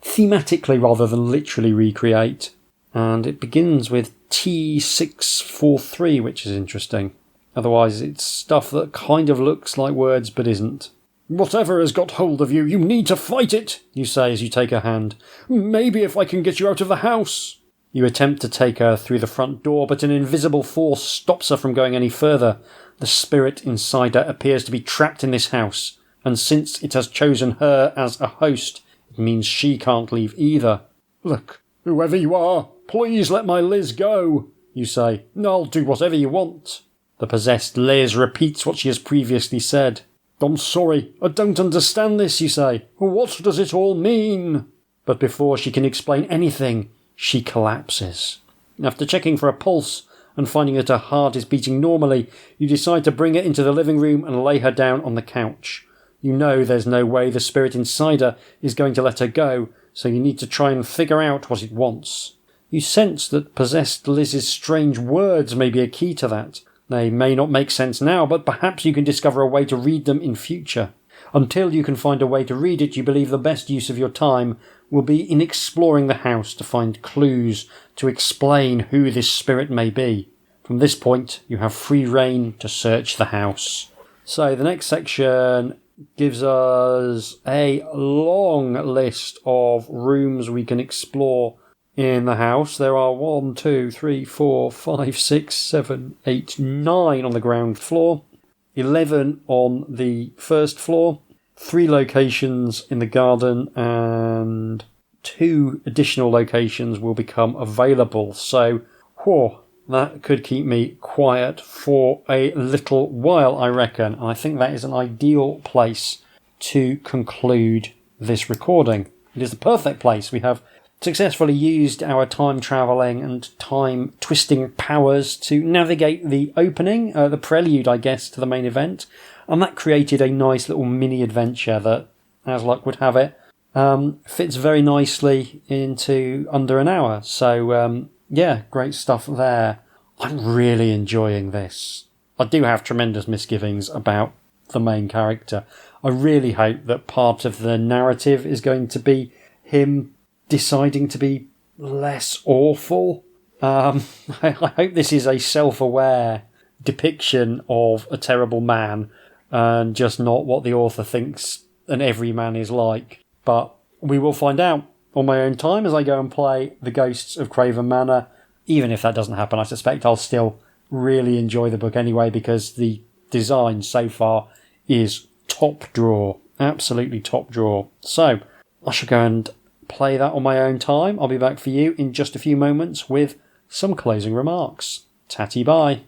thematically rather than literally recreate. And it begins with T643, which is interesting. Otherwise it's stuff that kind of looks like words but isn't. Whatever has got hold of you, you need to fight it, you say as you take her hand. Maybe if I can get you out of the house. You attempt to take her through the front door, but an invisible force stops her from going any further. The spirit inside her appears to be trapped in this house, and since it has chosen her as a host, it means she can't leave either. Look, whoever you are, please let my Liz go, you say. I'll do whatever you want. The possessed Liz repeats what she has previously said. I'm sorry, I don't understand this, you say. What does it all mean? But before she can explain anything, she collapses. After checking for a pulse and finding that her heart is beating normally, you decide to bring her into the living room and lay her down on the couch. You know there's no way the spirit inside her is going to let her go, so you need to try and figure out what it wants. You sense that possessed Liz's strange words may be a key to that. They may not make sense now, but perhaps you can discover a way to read them in future. Until you can find a way to read it, you believe the best use of your time will be in exploring the house to find clues to explain who this spirit may be. From this point, you have free rein to search the house. So the next section gives us a long list of rooms we can explore in the house. There are 1, 2, 3, 4, 5, 6, 7, 8, 9 on the ground floor, 11 on the first floor, 3 locations in the garden, and 2 additional locations will become available. So, that could keep me quiet for a little while, I reckon. And I think that is an ideal place to conclude this recording. It is the perfect place. We have successfully used our time travelling and time twisting powers to navigate the opening, the prelude, I guess, to the main event. And that created a nice little mini adventure that, as luck would have it, fits very nicely into under an hour. So, yeah, great stuff there. I'm really enjoying this. I do have tremendous misgivings about the main character. I really hope that part of the narrative is going to be him deciding to be less awful. I hope this is a self-aware depiction of a terrible man and just not what the author thinks an everyman is like. But we will find out on my own time as I go and play The Ghosts of Craven Manor. Even if that doesn't happen, I suspect I'll still really enjoy the book anyway, because the design so far is top drawer. Absolutely top drawer. So, I shall go and play that on my own time. I'll be back for you in just a few moments with some closing remarks. Tatty bye.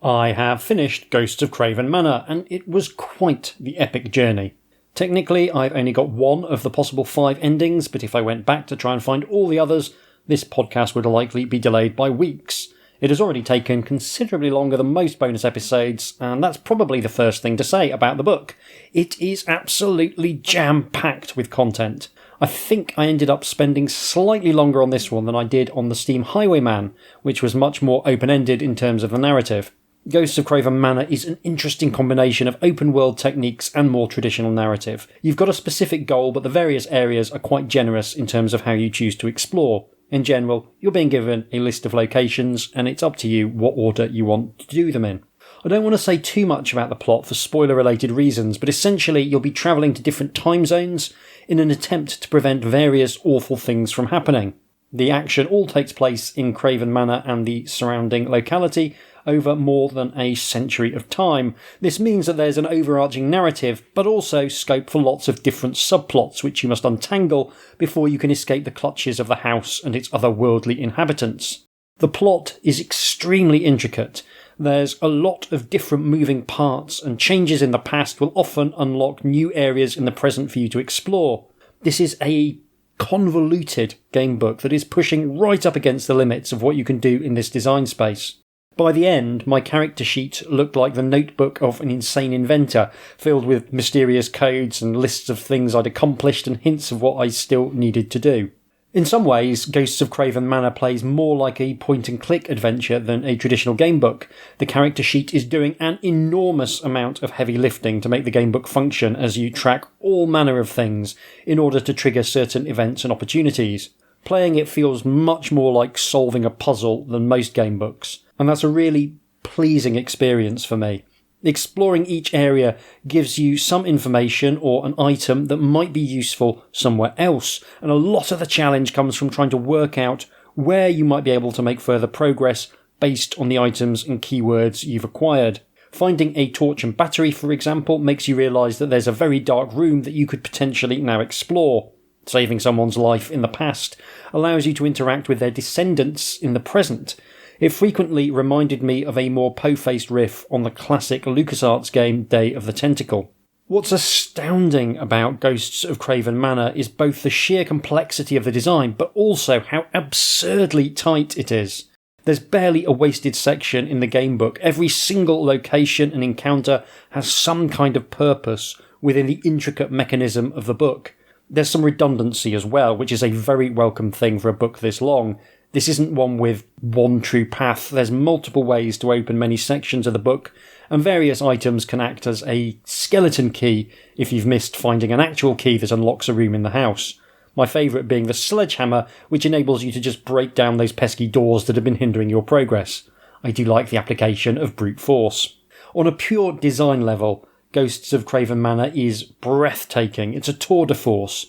I have finished Ghosts of Craven Manor, and it was quite the epic journey. Technically, I've only got one of the possible 5 endings, but if I went back to try and find all the others, this podcast would likely be delayed by weeks. It has already taken considerably longer than most bonus episodes, and that's probably the first thing to say about the book. It is absolutely jam-packed with content. I think I ended up spending slightly longer on this one than I did on the Steam Highwayman, which was much more open-ended in terms of the narrative. Ghosts of Craven Manor is an interesting combination of open-world techniques and more traditional narrative. You've got a specific goal, but the various areas are quite generous in terms of how you choose to explore. In general, you're being given a list of locations, and it's up to you what order you want to do them in. I don't want to say too much about the plot for spoiler-related reasons, but essentially you'll be travelling to different time zones in an attempt to prevent various awful things from happening. The action all takes place in Craven Manor and the surrounding locality over more than a century of time. This means that there's an overarching narrative, but also scope for lots of different subplots which you must untangle before you can escape the clutches of the house and its otherworldly inhabitants. The plot is extremely intricate. There's a lot of different moving parts, and changes in the past will often unlock new areas in the present for you to explore. This is a convoluted gamebook that is pushing right up against the limits of what you can do in this design space. By the end, my character sheet looked like the notebook of an insane inventor, filled with mysterious codes and lists of things I'd accomplished and hints of what I still needed to do. In some ways, Ghosts of Craven Manor plays more like a point-and-click adventure than a traditional gamebook. The character sheet is doing an enormous amount of heavy lifting to make the gamebook function as you track all manner of things in order to trigger certain events and opportunities. Playing it feels much more like solving a puzzle than most gamebooks, and that's a really pleasing experience for me. Exploring each area gives you some information or an item that might be useful somewhere else, and a lot of the challenge comes from trying to work out where you might be able to make further progress based on the items and keywords you've acquired. Finding a torch and battery, for example, makes you realise that there's a very dark room that you could potentially now explore. Saving someone's life in the past allows you to interact with their descendants in the present. It frequently reminded me of a more po-faced riff on the classic LucasArts game Day of the Tentacle. What's astounding about Ghosts of Craven Manor is both the sheer complexity of the design, but also how absurdly tight it is. There's barely a wasted section in the gamebook. Every single location and encounter has some kind of purpose within the intricate mechanism of the book. There's some redundancy as well, which is a very welcome thing for a book this long. This isn't one with one true path. There's multiple ways to open many sections of the book, and various items can act as a skeleton key if you've missed finding an actual key that unlocks a room in the house. My favourite being the sledgehammer, which enables you to just break down those pesky doors that have been hindering your progress. I do like the application of brute force. On a pure design level, Ghosts of Craven Manor is breathtaking. It's a tour de force.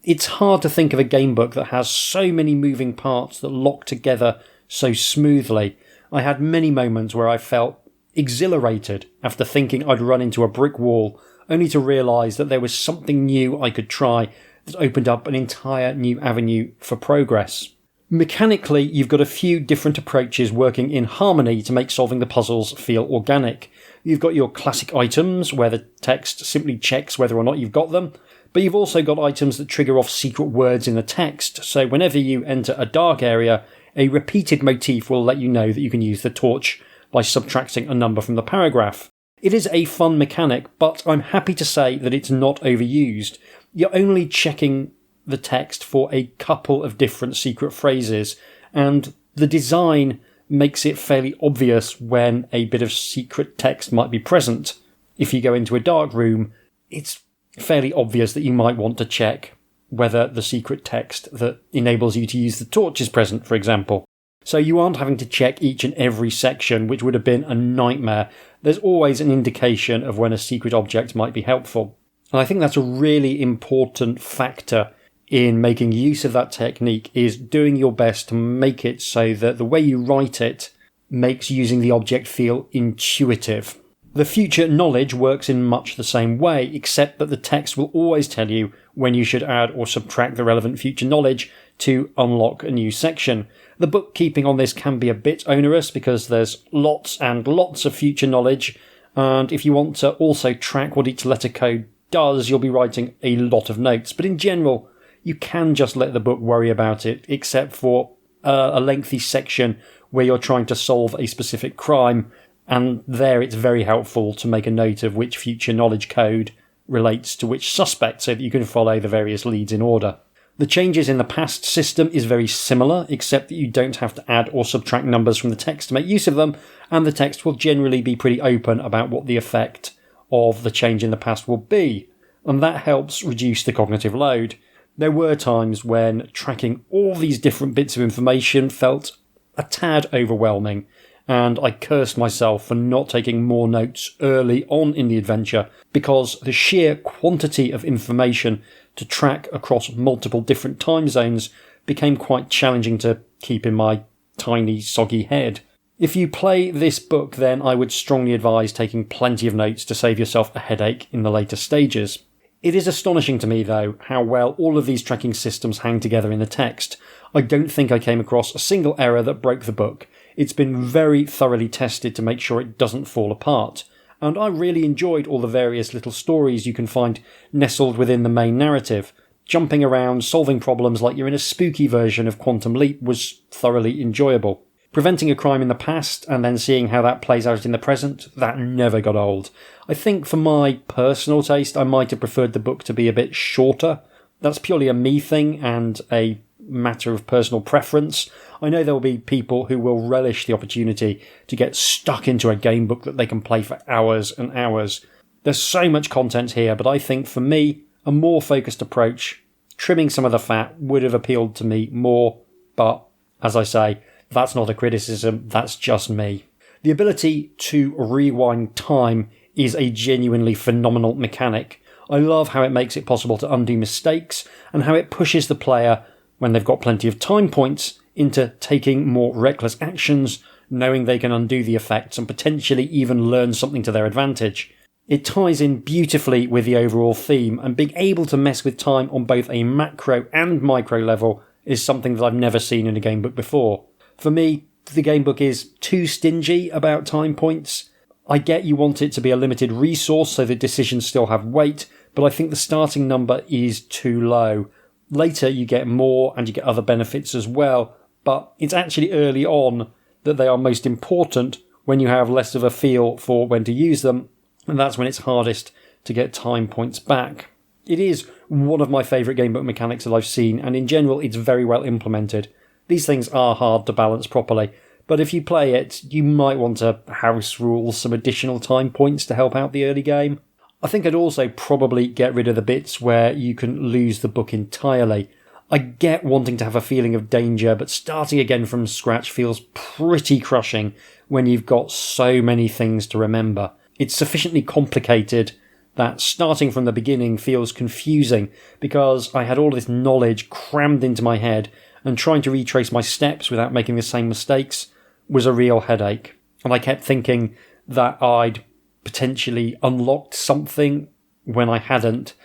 It's hard to think of a gamebook that has so many moving parts that lock together so smoothly. I had many moments where I felt exhilarated after thinking I'd run into a brick wall, only to realise that there was something new I could try that opened up an entire new avenue for progress. Mechanically, you've got a few different approaches working in harmony to make solving the puzzles feel organic. You've got your classic items, where the text simply checks whether or not you've got them, but you've also got items that trigger off secret words in the text, so whenever you enter a dark area, a repeated motif will let you know that you can use the torch by subtracting a number from the paragraph. It is a fun mechanic, but I'm happy to say that it's not overused. You're only checking the text for a couple of different secret phrases, and the design makes it fairly obvious when a bit of secret text might be present. If you go into a dark room, it's fairly obvious that you might want to check whether the secret text that enables you to use the torch is present, for example. So you aren't having to check each and every section, which would have been a nightmare. There's always an indication of when a secret object might be helpful. And I think that's a really important factor in making use of that technique, is doing your best to make it so that the way you write it makes using the object feel intuitive. The future knowledge works in much the same way, except that the text will always tell you when you should add or subtract the relevant future knowledge to unlock a new section. The bookkeeping on this can be a bit onerous because there's lots and lots of future knowledge, and if you want to also track what each letter code does, you'll be writing a lot of notes. But in general, you can just let the book worry about it, except for a lengthy section where you're trying to solve a specific crime, and there it's very helpful to make a note of which future knowledge code relates to which suspect so that you can follow the various leads in order. The changes in the past system is very similar, except that you don't have to add or subtract numbers from the text to make use of them, and the text will generally be pretty open about what the effect of the change in the past will be, and that helps reduce the cognitive load. There were times when tracking all these different bits of information felt a tad overwhelming, and I cursed myself for not taking more notes early on in the adventure because the sheer quantity of information to track across multiple different time zones became quite challenging to keep in my tiny, soggy head. If you play this book, then I would strongly advise taking plenty of notes to save yourself a headache in the later stages. It is astonishing to me, though, how well all of these tracking systems hang together in the text. I don't think I came across a single error that broke the book. It's been very thoroughly tested to make sure it doesn't fall apart, and I really enjoyed all the various little stories you can find nestled within the main narrative. Jumping around, solving problems like you're in a spooky version of Quantum Leap was thoroughly enjoyable. Preventing a crime in the past and then seeing how that plays out in the present, that never got old. I think for my personal taste, I might have preferred the book to be a bit shorter. That's purely a me thing and a matter of personal preference. I know there will be people who will relish the opportunity to get stuck into a game book that they can play for hours and hours. There's so much content here, but I think for me, a more focused approach, trimming some of the fat, would have appealed to me more, but as I say, that's not a criticism, that's just me. The ability to rewind time is a genuinely phenomenal mechanic. I love how it makes it possible to undo mistakes and how it pushes the player, when they've got plenty of time points, into taking more reckless actions, knowing they can undo the effects and potentially even learn something to their advantage. It ties in beautifully with the overall theme, and being able to mess with time on both a macro and micro level is something that I've never seen in a gamebook before. For me, the gamebook is too stingy about time points. I get you want it to be a limited resource so the decisions still have weight, but I think the starting number is too low. Later you get more and you get other benefits as well, but it's actually early on that they are most important when you have less of a feel for when to use them, and that's when it's hardest to get time points back. It is one of my favourite gamebook mechanics that I've seen, and in general it's very well implemented. These things are hard to balance properly, but if you play it, you might want to house rule some additional time points to help out the early game. I think I'd also probably get rid of the bits where you can lose the book entirely. I get wanting to have a feeling of danger, but starting again from scratch feels pretty crushing when you've got so many things to remember. It's sufficiently complicated that starting from the beginning feels confusing because I had all this knowledge crammed into my head, and trying to retrace my steps without making the same mistakes was a real headache. And I kept thinking that I'd potentially unlocked something when I hadn't,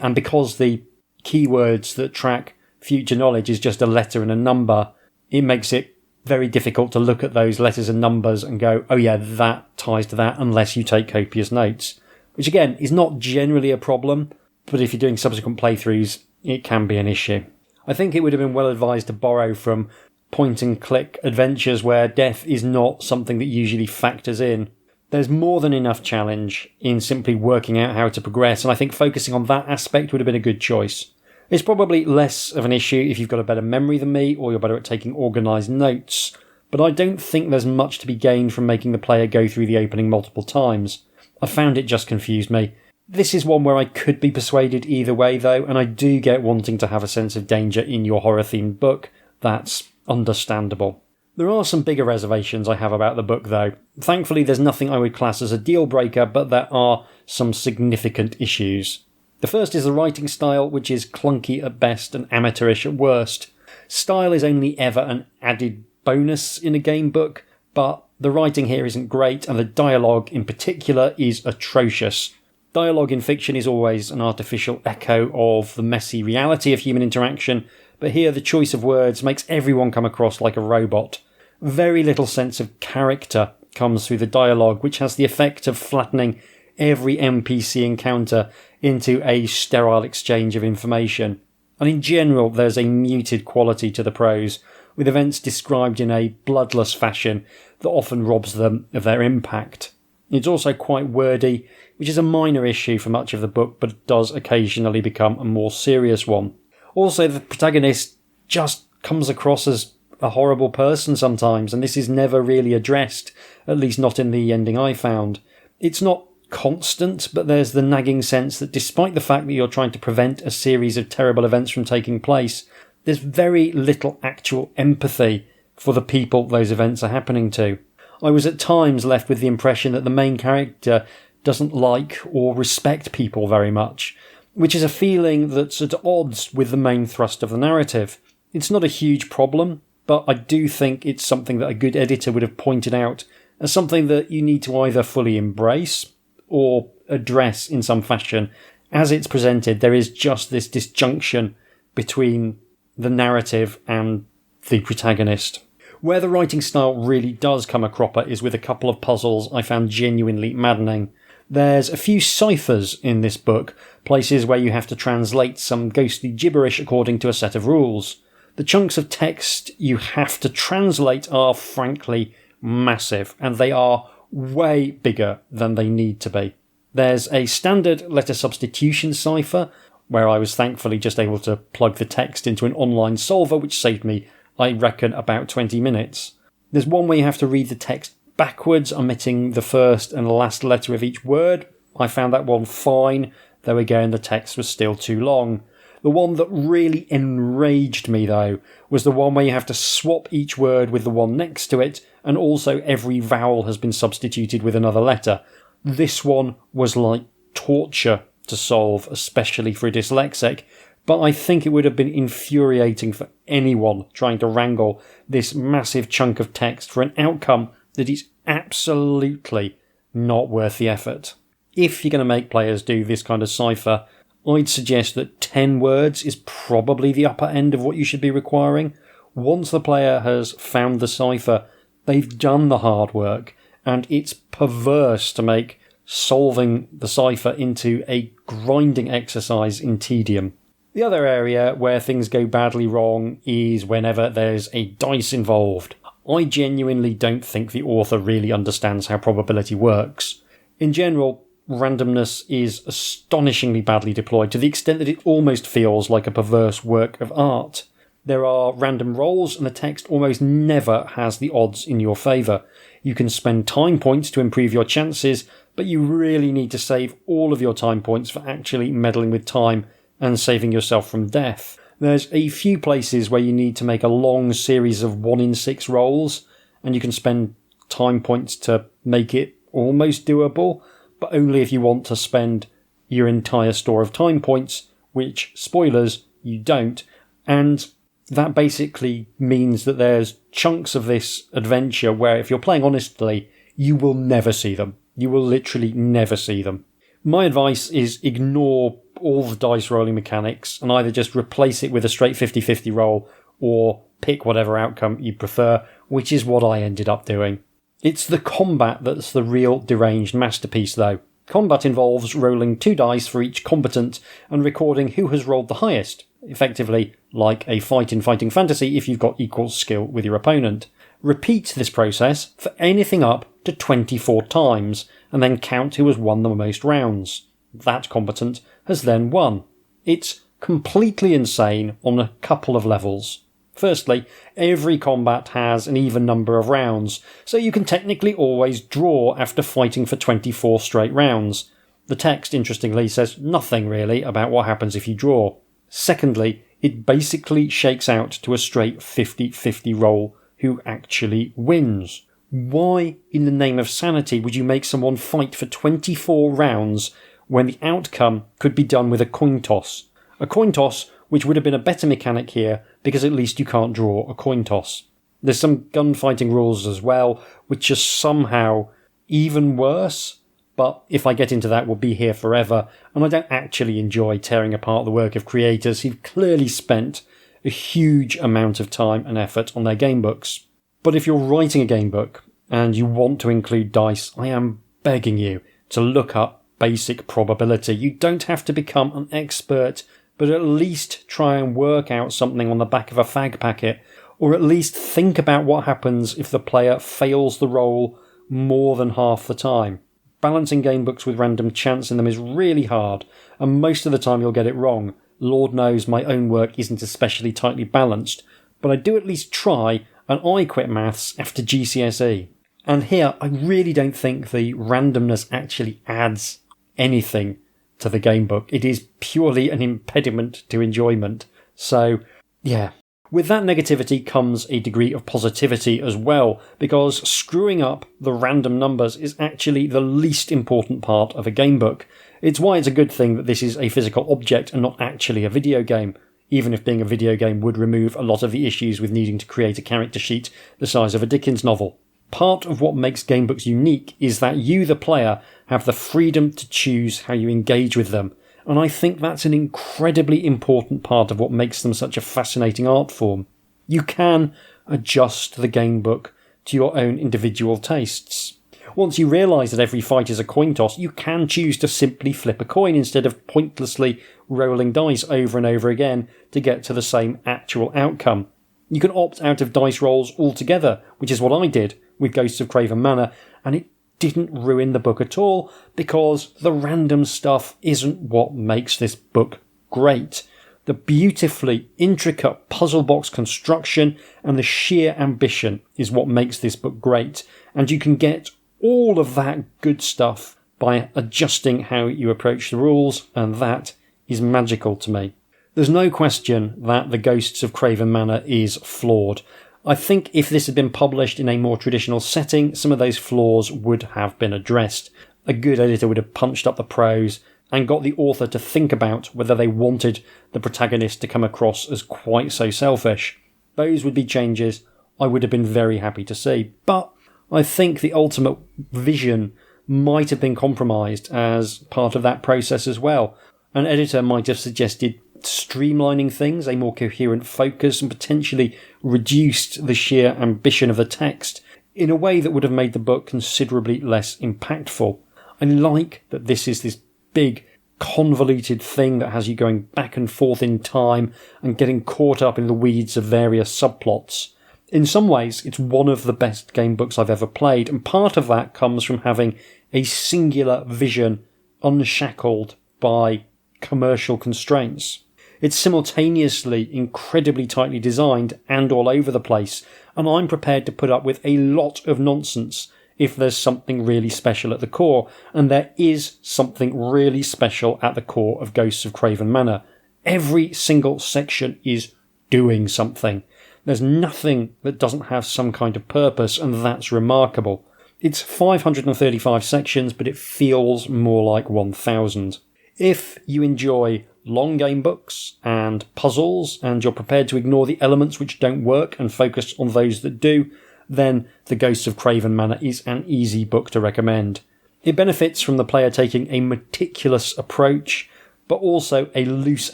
and because the keywords that track future knowledge is just a letter and a number, it makes it very difficult to look at those letters and numbers and go, oh yeah, that ties to that, unless you take copious notes. Which again, is not generally a problem, but if you're doing subsequent playthroughs, it can be an issue. I think it would have been well advised to borrow from point-and-click adventures where death is not something that usually factors in. There's more than enough challenge in simply working out how to progress, and I think focusing on that aspect would have been a good choice. It's probably less of an issue if you've got a better memory than me, or you're better at taking organised notes, but I don't think there's much to be gained from making the player go through the opening multiple times. I found it just confused me. This is one where I could be persuaded either way though, and I do get wanting to have a sense of danger in your horror-themed book. That's understandable. There are some bigger reservations I have about the book though. Thankfully there's nothing I would class as a deal breaker, but there are some significant issues. The first is the writing style, which is clunky at best and amateurish at worst. Style is only ever an added bonus in a game book, but the writing here isn't great, and the dialogue in particular is atrocious. Dialogue in fiction is always an artificial echo of the messy reality of human interaction, but here the choice of words makes everyone come across like a robot. Very little sense of character comes through the dialogue, which has the effect of flattening every NPC encounter into a sterile exchange of information. And in general, there's a muted quality to the prose, with events described in a bloodless fashion that often robs them of their impact. It's also quite wordy, which is a minor issue for much of the book, but it does occasionally become a more serious one. Also, the protagonist just comes across as a horrible person sometimes, and this is never really addressed, at least not in the ending I found. It's not constant, but there's the nagging sense that despite the fact that you're trying to prevent a series of terrible events from taking place, there's very little actual empathy for the people those events are happening to. I was at times left with the impression that the main character doesn't like or respect people very much, which is a feeling that's at odds with the main thrust of the narrative. It's not a huge problem, but I do think it's something that a good editor would have pointed out as something that you need to either fully embrace or address in some fashion. As it's presented, there is just this disjunction between the narrative and the protagonist. Where the writing style really does come a cropper is with a couple of puzzles I found genuinely maddening. There's a few ciphers in this book, places where you have to translate some ghostly gibberish according to a set of rules. The chunks of text you have to translate are frankly massive, and they are way bigger than they need to be. There's a standard letter substitution cipher, where I was thankfully just able to plug the text into an online solver, which saved me, I reckon, about 20 minutes. There's one where you have to read the text backwards, omitting the first and last letter of each word. I found that one fine, though again the text was still too long. The one that really enraged me, though, was the one where you have to swap each word with the one next to it, and also every vowel has been substituted with another letter. This one was like torture to solve, especially for a dyslexic, but I think it would have been infuriating for anyone trying to wrangle this massive chunk of text for an outcome that is absolutely not worth the effort. If you're going to make players do this kind of cipher, I'd suggest that 10 words is probably the upper end of what you should be requiring. Once the player has found the cipher, they've done the hard work, and it's perverse to make solving the cipher into a grinding exercise in tedium. The other area where things go badly wrong is whenever there's a dice involved. I genuinely don't think the author really understands how probability works. In general, randomness is astonishingly badly deployed to the extent that it almost feels like a perverse work of art. There are random rolls and the text almost never has the odds in your favour. You can spend time points to improve your chances, but you really need to save all of your time points for actually meddling with time and saving yourself from death. There's a few places where you need to make a long series of 1 in 6 rolls, and you can spend time points to make it almost doable, but only if you want to spend your entire store of time points, which, spoilers, you don't. And that basically means that there's chunks of this adventure where, if you're playing honestly, you will never see them. You will literally never see them. My advice is ignore all the dice rolling mechanics and either just replace it with a straight 50-50 roll or pick whatever outcome you prefer, which is what I ended up doing. It's the combat that's the real deranged masterpiece, though. Combat involves rolling 2 dice for each combatant and recording who has rolled the highest, effectively like a fight in Fighting Fantasy if you've got equal skill with your opponent. Repeat this process for anything up to 24 times, and then count who has won the most rounds. That combatant has then won. It's completely insane on a couple of levels. Firstly, every combat has an even number of rounds, so you can technically always draw after fighting for 24 straight rounds. The text, interestingly, says nothing really about what happens if you draw. Secondly, it basically shakes out to a straight 50-50 roll who actually wins. Why, in the name of sanity, would you make someone fight for 24 rounds when the outcome could be done with a coin toss? A coin toss which would have been a better mechanic here because at least you can't draw a coin toss. There's some gunfighting rules as well, which are somehow even worse, but if I get into that, we'll be here forever, and I don't actually enjoy tearing apart the work of creators who've clearly spent a huge amount of time and effort on their gamebooks. But if you're writing a gamebook and you want to include dice, I am begging you to look up basic probability. You don't have to become an expert, but at least try and work out something on the back of a fag packet, or at least think about what happens if the player fails the roll more than half the time. Balancing gamebooks with random chance in them is really hard, and most of the time you'll get it wrong. Lord knows my own work isn't especially tightly balanced, but I do at least try, and I quit maths after GCSE. And here, I really don't think the randomness actually adds anything to the gamebook. It is purely an impediment to enjoyment. So, yeah. With that negativity comes a degree of positivity as well, because screwing up the random numbers is actually the least important part of a gamebook. It's why it's a good thing that this is a physical object and not actually a video game, even if being a video game would remove a lot of the issues with needing to create a character sheet the size of a Dickens novel. Part of what makes gamebooks unique is that you, the player, have the freedom to choose how you engage with them, and I think that's an incredibly important part of what makes them such a fascinating art form. You can adjust the gamebook to your own individual tastes. Once you realise that every fight is a coin toss, you can choose to simply flip a coin instead of pointlessly rolling dice over and over again to get to the same actual outcome. You can opt out of dice rolls altogether, which is what I did with Ghosts of Craven Manor, and it didn't ruin the book at all, because the random stuff isn't what makes this book great. The beautifully intricate puzzle box construction and the sheer ambition is what makes this book great, and you can get all of that good stuff by adjusting how you approach the rules, and that is magical to me. There's no question that the Ghosts of Craven Manor is flawed. I think if this had been published in a more traditional setting, some of those flaws would have been addressed. A good editor would have punched up the prose and got the author to think about whether they wanted the protagonist to come across as quite so selfish. Those would be changes I would have been very happy to see. But I think the ultimate vision might have been compromised as part of that process as well. An editor might have suggested streamlining things, a more coherent focus, and potentially reduced the sheer ambition of the text in a way that would have made the book considerably less impactful. I like that this is this big, convoluted thing that has you going back and forth in time and getting caught up in the weeds of various subplots. In some ways, it's one of the best game books I've ever played, and part of that comes from having a singular vision unshackled by commercial constraints. It's simultaneously incredibly tightly designed and all over the place, and I'm prepared to put up with a lot of nonsense if there's something really special at the core, and there is something really special at the core of Ghosts of Craven Manor. Every single section is doing something. There's nothing that doesn't have some kind of purpose, and that's remarkable. It's 535 sections, but it feels more like 1,000. If you enjoy long game books and puzzles, and you're prepared to ignore the elements which don't work and focus on those that do, then The Ghosts of Craven Manor is an easy book to recommend. It benefits from the player taking a meticulous approach, but also a loose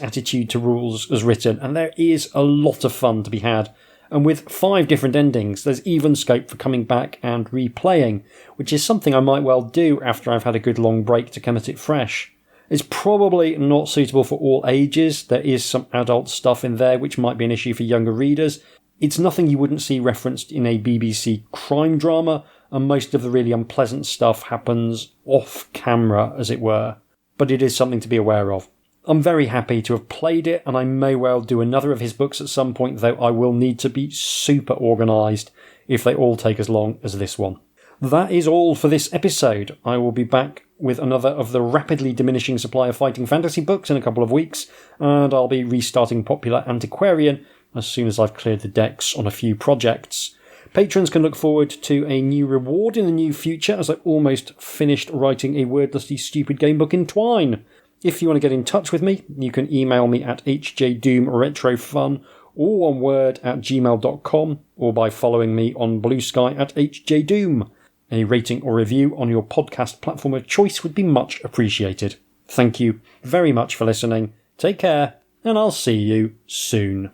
attitude to rules as written, and there is a lot of fun to be had. And with 5 different endings, there's even scope for coming back and replaying, which is something I might well do after I've had a good long break to come at it fresh. It's probably not suitable for all ages. There is some adult stuff in there which might be an issue for younger readers. It's nothing you wouldn't see referenced in a BBC crime drama, and most of the really unpleasant stuff happens off camera, as it were. But it is something to be aware of. I'm very happy to have played it, and I may well do another of his books at some point, though I will need to be super organised if they all take as long as this one. That is all for this episode. I will be back with another of the rapidly diminishing supply of fighting fantasy books in a couple of weeks, and I'll be restarting Popular Antiquarian as soon as I've cleared the decks on a few projects. Patrons can look forward to a new reward in the near future, as I almost finished writing a wordlessly stupid gamebook in Twine. If you want to get in touch with me, you can email me at hjdoomretrofun, all one word, at gmail.com, or by following me on Blue Sky at hjdoom. A rating or review on your podcast platform of choice would be much appreciated. Thank you very much for listening. Take care, and I'll see you soon.